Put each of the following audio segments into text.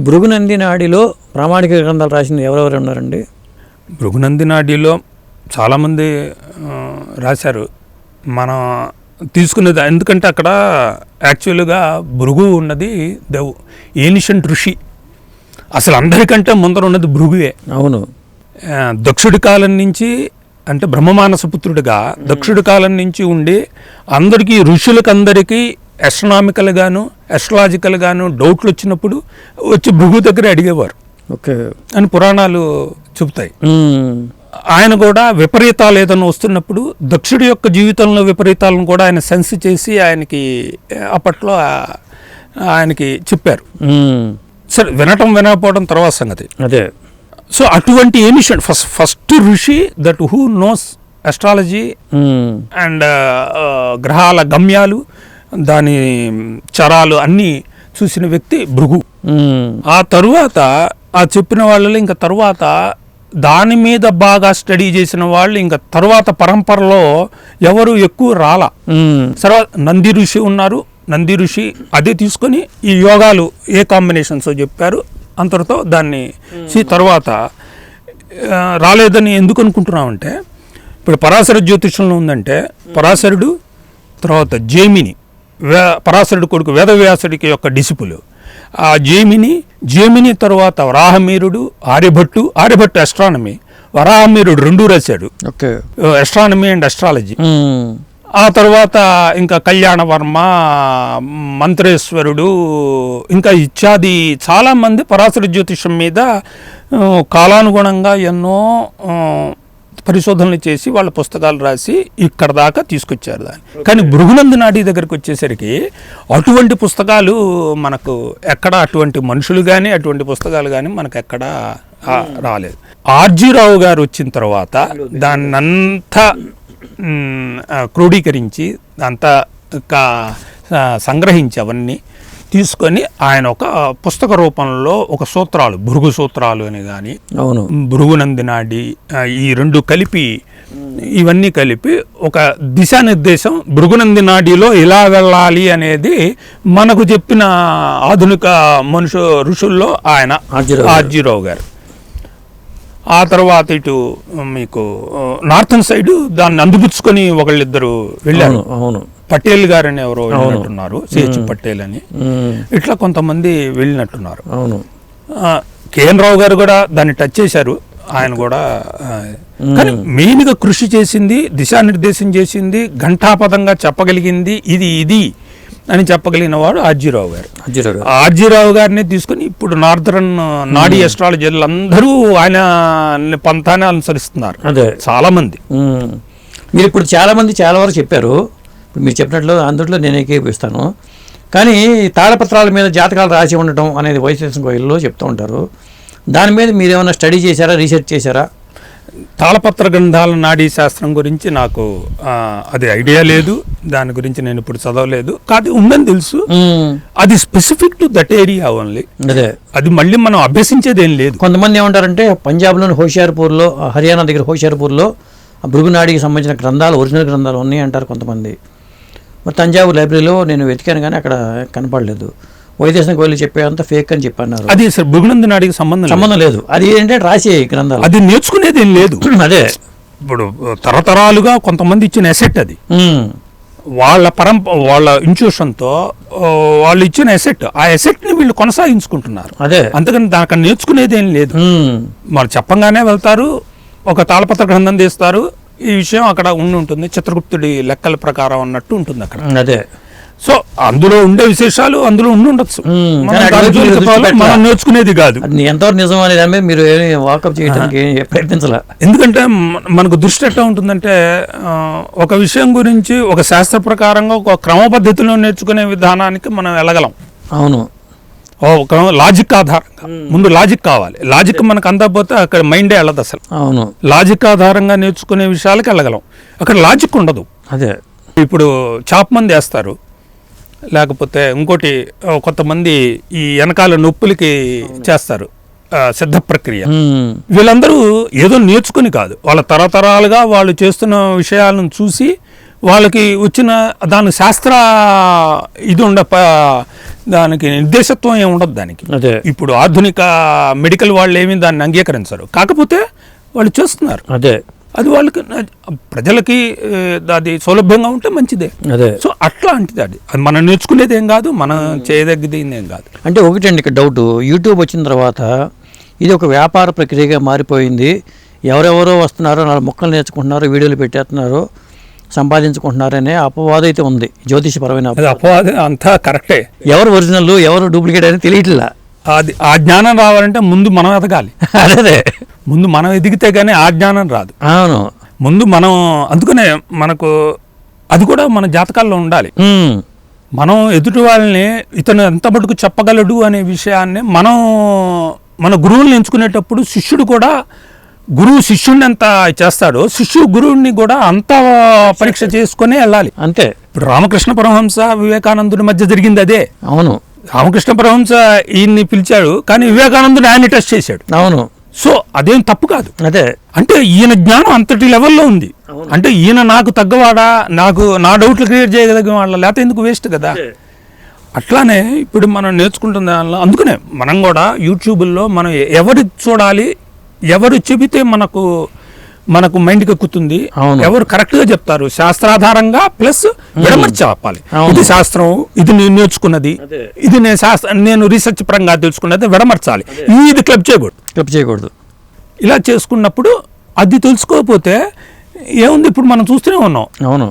భృగునంది నాడిలో ప్రామాణిక గ్రంథాలు రాసింది ఎవరెవరు ఉన్నారండి? భృగునంది నాడిలో చాలామంది రాశారు. మనం తీసుకునేది ఎందుకంటే అక్కడ యాక్చువల్గా భృగు ఉన్నది ఏన్షియంట్ ఋషి. అసలు అందరికంటే ముందర ఉన్నది భృగువే. అవును. దక్షుడి కాలం నుంచి అంటే బ్రహ్మమానసపుత్రుడిగా దక్షుడి కాలం నుంచి ఉండి అందరికీ ఋషులకందరికీ ఎస్ట్రనామికల్ గాను ఎస్ట్రలాజికల్ గాను డౌట్లు వచ్చినప్పుడు వచ్చి భృగు దగ్గర అడిగేవారు. ఓకే అని పురాణాలు చెబుతాయి. ఆయన కూడా విపరీతాలు ఏదైనా వస్తున్నప్పుడు దక్షుడి యొక్క జీవితంలో విపరీతాలను కూడా ఆయన సెన్స్ చేసి ఆయనకి అప్పట్లో ఆయనకి చెప్పారు. సరే, వినకపోవడం తర్వాత సంగతి. అదే. సో అటువంటి ఏమిషన్ ఫస్ట్ ఋషి that who knows astrology and గ్రహాల గమ్యాలు దాని చరాలు అన్నీ చూసిన వ్యక్తి భృగు. ఆ తరువాత ఆ చెప్పిన వాళ్ళలో ఇంకా తరువాత దాని మీద బాగా స్టడీ చేసిన వాళ్ళు ఇంకా తరువాత పరంపరలో ఎవరు ఎక్కువ రాలా. తర్వాత నంది ఋషి ఉన్నారు. నంది ఋషి అదే తీసుకొని ఈ యోగాలు ఏ కాంబినేషన్స్ చెప్పారు. అంతటితో దాన్ని తర్వాత రాలేదని ఎందుకు అనుకుంటున్నామంటే ఇప్పుడు పరాశర జ్యోతిషంలో ఉందంటే పరాశరుడు తర్వాత జైమిని పరాశరుడు కొడుకు వేదవ్యాసుడికి యొక్క డిసిపుల్ ఆ జైమిని తర్వాత వరాహమీరుడు ఆర్యభట్టు అస్ట్రానమీ వరాహమీరుడు 2 రాశాడు. Astronomy and astrology. ఆ తర్వాత ఇంకా కళ్యాణవర్మ మంత్రేశ్వరుడు ఇంకా ఇత్యాది చాలామంది పరాశర జ్యోతిషం మీద కాలానుగుణంగా ఎన్నో పరిశోధనలు చేసి వాళ్ళ పుస్తకాలు రాసి ఇక్కడ దాకా తీసుకొచ్చారు దాన్ని. కానీ భృగునంది నాడి దగ్గరికి వచ్చేసరికి అటువంటి పుస్తకాలు మనకు ఎక్కడ అటువంటి మనుషులు కానీ అటువంటి పుస్తకాలు కానీ మనకు ఎక్కడ రాలేదు. ఆర్జీరావు గారు వచ్చిన తర్వాత దాన్నంతా క్రోడీకరించి అంతా సంగ్రహించి అవన్నీ తీసుకొని ఆయన ఒక పుస్తక రూపంలో ఒక సూత్రాలు భృగు సూత్రాలు అని కానీ భృగునంది నాడి ఈ 2 కలిపి ఇవన్నీ కలిపి ఒక దిశానిర్దేశం భృగునంది నాడిలో ఎలా వెళ్ళాలి అనేది మనకు చెప్పిన ఆధునిక ఋషుల్లో ఆయన ఆర్జీరావు గారు. ఆ తర్వాత ఇటు మీకు నార్థన్ సైడ్ దాన్ని అందిపుచ్చుకొని ఒకళ్ళిద్దరు వెళ్ళారు. పటేల్ గారని ఎవరో వెళ్ళినట్టున్నారు, సిహెచ్ పటేల్ అని. ఇట్లా కొంతమంది వెళ్ళినట్టున్నారు. కేఎన్ రావు గారు కూడా దాన్ని టచ్ చేశారు. ఆయన కూడా కానీ మెయిన్గా కృషి చేసింది, దిశానిర్దేశం చేసింది, ఘంటాపదంగా చెప్పగలిగింది ఇది అని చెప్పగలిగిన వాడు ఆర్జీరావు గారు. ఆర్జీరావు గారిని తీసుకుని ఇప్పుడు నార్దరన్ నాడీ అస్ట్రాలజర్లు అందరూ ఆయన పంతాన్ని అనుసరిస్తున్నారు చాలా మంది. మీరు ఇప్పుడు చాలా వరకు చెప్పారు. మీరు చెప్పినట్లు అందులో నేను ఏకీపిస్తాను. కానీ తాళపత్రాల మీద జాతకాలు రాసి ఉండటం అనేది వైశేషం గోయిల్లో చెప్తూ ఉంటారు. దాని మీద మీరు ఏమైనా స్టడీ చేశారా, రీసెర్చ్ చేశారా? తాళపత్ర గ్రంథాల నాడీ శాస్త్రం గురించి నాకు అది ఐడియా లేదు. దాని గురించి నేను ఇప్పుడు చదవలేదు. కాదు ఉందని తెలుసు. అది specific to that area only. అది మళ్ళీ మనం అభ్యసించేది ఏం లేదు. కొంతమంది ఏమంటారంటే పంజాబ్లోని హోషియార్పూర్లో, హర్యానా దగ్గర హోషియార్పూర్లో భృగునాడికి సంబంధించిన గ్రంథాలు, ఒరిజినల్ గ్రంథాలు ఉన్నాయి అంటారు కొంతమంది. మరి తంజావూరు లైబ్రరీలో నేను వెతికాను కానీ అక్కడ కనపడలేదు. వైదేశం కోయిలు చెప్పేంత ఫేక్ అని చెప్పన్నారు. అది సార్ భృగునంది నాడికి సంబంధం లేదు. అది ఏంటంటే రాసే గ్రంథాలు, అది నేర్చుకునేది ఏం లేదు. అదే ఇప్పుడు తరతరాలుగా కొంతమంది ఇచ్చిన ఎసెట్ అది. వాళ్ళ ఇన్స్టిట్యూషన్తో వాళ్ళు ఇచ్చిన ఎసెట్, ఆ ఎసెట్ని వీళ్ళు కొనసాగించుకుంటున్నారు. అదే, అంతకని దానికి నేర్చుకునేది ఏం లేదు. వాళ్ళు చెప్పంగానే వెళ్తారు, ఒక తాళపత్ర గ్రంథం తీస్తారు. ఈ విషయం అక్కడ ఉంటుంది, చిత్రగుప్తుడి లెక్కల ప్రకారం అన్నట్టు ఉంటుంది అక్కడ. అదే. సో అందులో ఉండే విశేషాలు అందులో ఉండొచ్చు, మనం నేర్చుకునేది కాదు. ఎంతవరకు నిజం అనే దాని మీద మీరు వాకప్ చేయడానికి ప్రయత్నించాలి. ఎందుకంటే మనకు దృష్టి ఎట్లా ఉంటుందంటే ఒక విషయం గురించి ఒక శాస్త్ర ప్రకారంగా ఒక క్రమ పద్ధతిలో నేర్చుకునే విధానానికి మనం వెళ్ళగలం. అవును, లాజిక్ ఆధారంగా ముందు లాజిక్ కావాలి. లాజిక్ మనకు అందకపోతే అక్కడ మైండే వెళ్ళదు అసలు. అవును, లాజిక్ ఆధారంగా నేర్చుకునే విషయాలకు వెళ్ళగలం. అక్కడ లాజిక్ ఉండదు. అదే ఇప్పుడు చాపమంది వేస్తారు, లేకపోతే ఇంకోటి కొంతమంది ఈ వెనకాల నొప్పులకి చేస్తారు సిద్ధ ప్రక్రియ. వీళ్ళందరూ ఏదో నేర్చుకుని కాదు, వాళ్ళ తరతరాలుగా వాళ్ళు చేస్తున్న విషయాలను చూసి వాళ్ళకి వచ్చిన దాని శాస్త్ర ఇది దానికి నిర్దేశత్వం ఏమి ఉండదు దానికి. అదే ఇప్పుడు ఆధునిక మెడికల్ వాళ్ళు ఏమీ దాన్ని అంగీకరించరు, కాకపోతే వాళ్ళు చేస్తున్నారు. అదే అది వాళ్ళకి ప్రజలకి అది సౌలభ్యంగా ఉంటే మంచిదే. అదే సో అట్లాంటిది అది మనం నేర్చుకునేది ఏం కాదు, మనం చేయదగ్గది ఏం కాదు. అంటే ఒకటండి ఇక్కడ డౌట్, యూట్యూబ్ వచ్చిన తర్వాత ఇది ఒక వ్యాపార ప్రక్రియగా మారిపోయింది. ఎవరెవరో వస్తున్నారు, 4 ముక్కలు నేర్చుకుంటున్నారు, వీడియోలు పెట్టేస్తున్నారు, సంపాదించుకుంటున్నారనే అపవాదం అయితే ఉంది, జ్యోతిషపరమైన అపవాదం. అంతా కరెక్టే, ఎవరు ఒరిజినల్ ఎవరు డూప్లికేట్ అని తెలియట్లా. అది ఆ జ్ఞానం రావాలంటే ముందు మనం ఎదగాలి. అదే ముందు మనం ఎదిగితే కానీ ఆ జ్ఞానం రాదు. అవును, ముందు మనం, అందుకనే మనకు అది కూడా మన జాతకాల్లో ఉండాలి. మనం ఎదుటి వాళ్ళని ఇతను ఎంత మటుకు చెప్పగలడు అనే విషయాన్ని మనం మన గురువుల్ని ఎంచుకునేటప్పుడు శిష్యుడు కూడా గురువు శిష్యుడిని ఎంత చేస్తాడో శిష్యుడు గురువుని కూడా అంత పరీక్ష చేసుకుని వెళ్ళాలి. అంతే. ఇప్పుడు రామకృష్ణ పరమహంస వివేకానందుని మధ్య జరిగింది అదే. అవును, రామకృష్ణ పరమహంస ఈయన్ని పిలిచాడు, కానీ వివేకానందుని ఆయన టెస్ట్ చేశాడు. అవును, సో అదేం తప్పు కాదు. అదే అంటే ఈయన జ్ఞానం అంతటి లెవెల్లో ఉంది. అంటే ఈయన నాకు తగ్గవాడా, నాకు నా డౌట్లు క్లియర్ చేయగలిగిన వాళ్ళ, లేకపోతే ఎందుకు వేస్ట్ కదా. అట్లానే ఇప్పుడు మనం నేర్చుకుంటున్న దానిలో, అందుకనే మనం కూడా యూట్యూబ్లో మనం ఎవరు చూడాలి, ఎవరు చెబితే మనకు మైండ్కి ఎక్కుతుంది, ఎవరు కరెక్ట్గా చెప్తారు శాస్త్రాధారంగా, ప్లస్ విడమర్చి చెప్పాలి. ఇది శాస్త్రం, ఇది నేను నేర్చుకున్నది, ఇది నేను రీసెర్చ్ పరంగా తెలుసుకున్నది, విడమర్చాలి. ఇది క్లబ్ చేయకూడదు. ఇలా చేసుకున్నప్పుడు అది తెలుసుకోకపోతే ఏముంది, ఇప్పుడు మనం చూస్తూనే ఉన్నాం. అవును,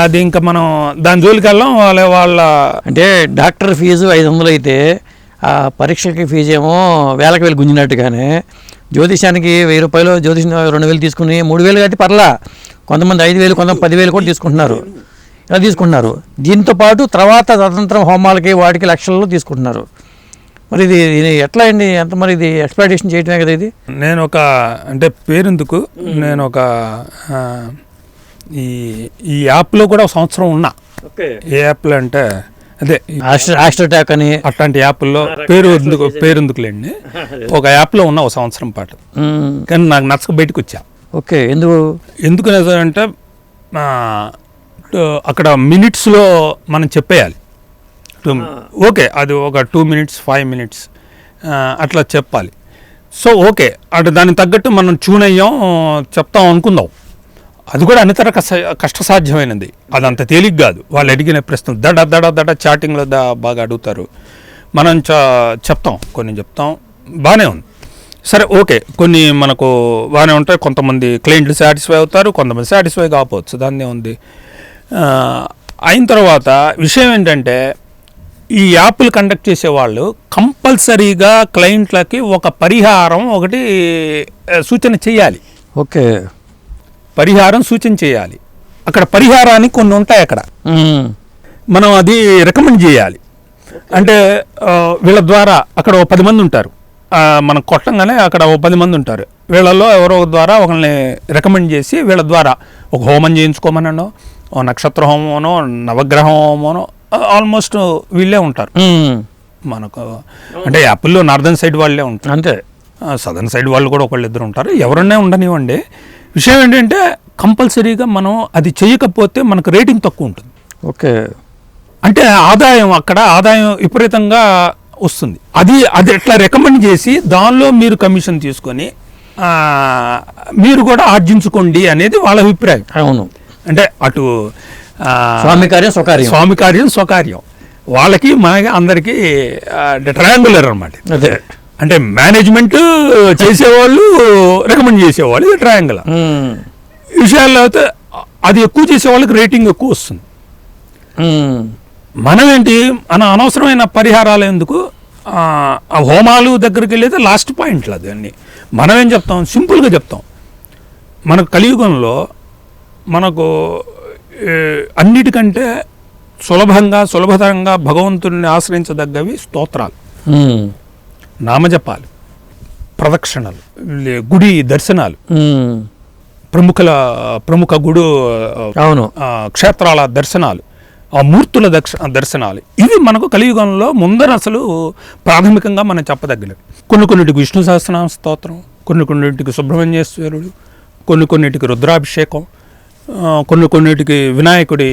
అది ఇంకా మనం దాని జోలికి వెళ్ళాం. వాళ్ళ అంటే డాక్టర్ ఫీజు 500 అయితే ఆ పరీక్షకి ఫీజు ఏమో వేలకు వేలు గుంజినట్టుగానే జ్యోతిషానికి 1000 రూపాయలు, జ్యోతిషం 2000 తీసుకుని 3000 అయితే పర్లా, కొంతమంది 5000, కొంతమంది 10,000 కూడా తీసుకుంటున్నారు. ఇలా తీసుకుంటున్నారు. దీంతో పాటు తర్వాత స్వతంత్రం హోమాలకి వాటికి లక్షల్లో తీసుకుంటున్నారు. మరి ఇది ఎట్లా అండి, ఎంత మరి ఇది ఎక్స్ప్లాయిటేషన్ చేయటమే కదా ఇది. నేను ఒక అంటే పేరెందుకు, నేను ఒక ఈ యాప్లో కూడా 1 సంవత్సరం ఉన్నా. ఏ యాప్లో అంటే అదే ఆస్ట్రోటాక్ అని అట్లాంటి యాప్ల్లో పేరెందుకులేండి, ఒక యాప్లో ఉన్నా 1 సంవత్సరం పాటు. కానీ నాకు నచ్చక బయటకు వచ్చా. ఓకే, ఎందుకు అంటే అక్కడ మినిట్స్లో మనం చెప్పేయాలి. ఓకే, అది ఒక 2 minutes 5 minutes అట్లా చెప్పాలి. సో ఓకే, అటు దానికి తగ్గట్టు మనం ట్యూన్ అయ్యాం, చెప్తాం అనుకుందాం. అది కూడా అనితర కష్టసాధ్యమైనది, అదంత తేలిక కాదు. వాళ్ళు అడిగిన ప్రశ్నలు దడ చాటింగ్లో బాగా అడుగుతారు. మనం చెప్తాం, కొన్ని చెప్తాం, బాగానే ఉంది. సరే ఓకే, కొన్ని మనకు బాగానే ఉంటాయి. కొంతమంది క్లయింట్లు సాటిస్ఫై అవుతారు, కొంతమంది సాటిస్ఫై కాకపోవచ్చు, దాన్నే ఉంది. అయిన తర్వాత విషయం ఏంటంటే, ఈ యాప్లు కండక్ట్ చేసేవాళ్ళు కంపల్సరీగా క్లయింట్లకి ఒక పరిహారం ఒకటి సూచన చేయాలి. ఓకే, పరిహారం సూచన చేయాలి. అక్కడ పరిహారానికి కొన్ని ఉంటాయి. అక్కడ మనం అది రికమెండ్ చేయాలి. అంటే వీళ్ళ ద్వారా అక్కడ 10 మంది ఉంటారు, మనం కొట్టంగానే అక్కడ 10 మంది ఉంటారు. వీళ్ళల్లో ఎవరో ద్వారా ఒకరిని రికమెండ్ చేసి వీళ్ళ ద్వారా ఒక హోమం చేయించుకోమనో, ఓ నక్షత్ర హోమనో, నవగ్రహ హోమనో, ఆల్మోస్ట్ వీళ్ళే ఉంటారు మనకు. అంటే యాప్ల్లో నార్దర్న్ సైడ్ వాళ్ళే ఉంటారు, అంతే. సదర్న్ సైడ్ వాళ్ళు కూడా ఒకళ్ళిద్దరు ఉంటారు, ఎవరన్నా ఉండనివ్వండి. విషయం ఏంటంటే కంపల్సరీగా మనం అది చేయకపోతే మనకు రేటింగ్ తక్కువ ఉంటుంది. ఓకే, అంటే అక్కడ ఆదాయం విపరీతంగా వస్తుంది. అది ఎట్లా రికమెండ్ చేసి దానిలో మీరు కమిషన్ తీసుకొని మీరు కూడా ఆర్జించుకోండి అనేది వాళ్ళ అభిప్రాయం. అవును, అంటే అటు స్వామి కార్యం స్వకార్యం వాళ్ళకి మనకి అందరికీ ట్రయాంగులర్ అన్నమాట. అదే, అంటే మేనేజ్మెంట్ చేసేవాళ్ళు, రికమెండ్ చేసేవాళ్ళు, ఇది ట్రయాంగులర్. విషయాల్లో అయితే అది ఎక్కువ చేసేవాళ్ళకి రేటింగ్ ఎక్కువ వస్తుంది. మనం ఏంటి, అనవసరమైన పరిహారాలు ఎందుకు, హోమాలు దగ్గరికి వెళ్ళేది లాస్ట్ పాయింట్లు. అది అన్నీ మనం ఏం చెప్తాం, సింపుల్గా చెప్తాం. మనకు కలియుగంలో మనకు అన్నిటికంటే సులభతరంగా భగవంతుడిని ఆశ్రయించదగ్గవి స్తోత్రాలు, నామజపాలు, ప్రదక్షిణలు, గుడి దర్శనాలు, ప్రముఖ గుడు క్షేత్రాల దర్శనాలు, ఆ మూర్తుల దర్శనాలు. ఇవి మనకు కలియుగంలో ముందర అసలు ప్రాథమికంగా మనం చెప్పదగ్గలేదు. కొన్నిటికి విష్ణు సహస్రనామ స్తోత్రం, కొన్నిటికి సుబ్రహ్మణ్యేశ్వరుడు, కొన్నిటికి రుద్రాభిషేకం, కొన్నిటికి వినాయకుడి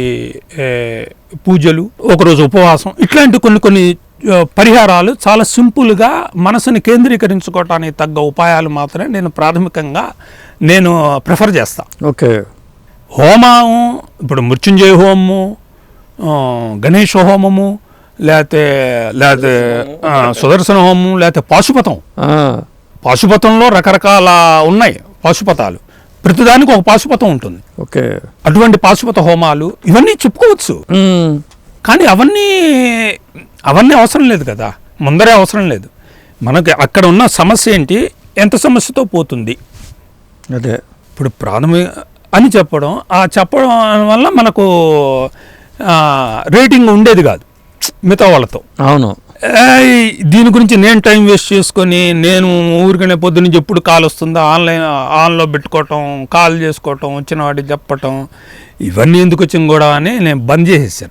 పూజలు, ఒకరోజు ఉపవాసం, ఇట్లాంటి కొన్ని పరిహారాలు చాలా సింపుల్గా మనసుని కేంద్రీకరించుకోవటానికి తగ్గ ఉపాయాలు మాత్రమే నేను ప్రాథమికంగా ప్రిఫర్ చేస్తా. ఓకే. హోమం ఇప్పుడు మృత్యుంజయ హోమము, గణేష హోమము, లేకపోతే సుదర్శన హోమం, లేకపోతే పాశుపతంలో రకరకాల ఉన్నాయి పాశుపతాలు, ప్రతిదానికి ఒక పాశుపతం ఉంటుంది. ఓకే. అటువంటి పాశుపత హోమాలు ఇవన్నీ చెప్పుకోవచ్చు, కానీ అవన్నీ అవసరం లేదు కదా, ముందరే అవసరం లేదు. మనకి అక్కడ ఉన్న సమస్య ఏంటి, ఎంత సమస్యతో పోతుంది, అదే ఇప్పుడు ప్రాథమిక అని చెప్పడం వల్ల మనకు రేటింగ్ ఉండేది కాదు మిగతా వాళ్ళతో. అవును. దీని గురించి నేను టైం వేస్ట్ చేసుకొని నేను ఊరికనే పొద్దు నుంచి ఎప్పుడు కాల్ వస్తుందో ఆన్లో పెట్టుకోవటం, కాల్ చేసుకోవటం, వచ్చిన వాటికి చెప్పటం, ఇవన్నీ ఎందుకు వచ్చింది కూడా అని నేను బంద్ చేసేసాను.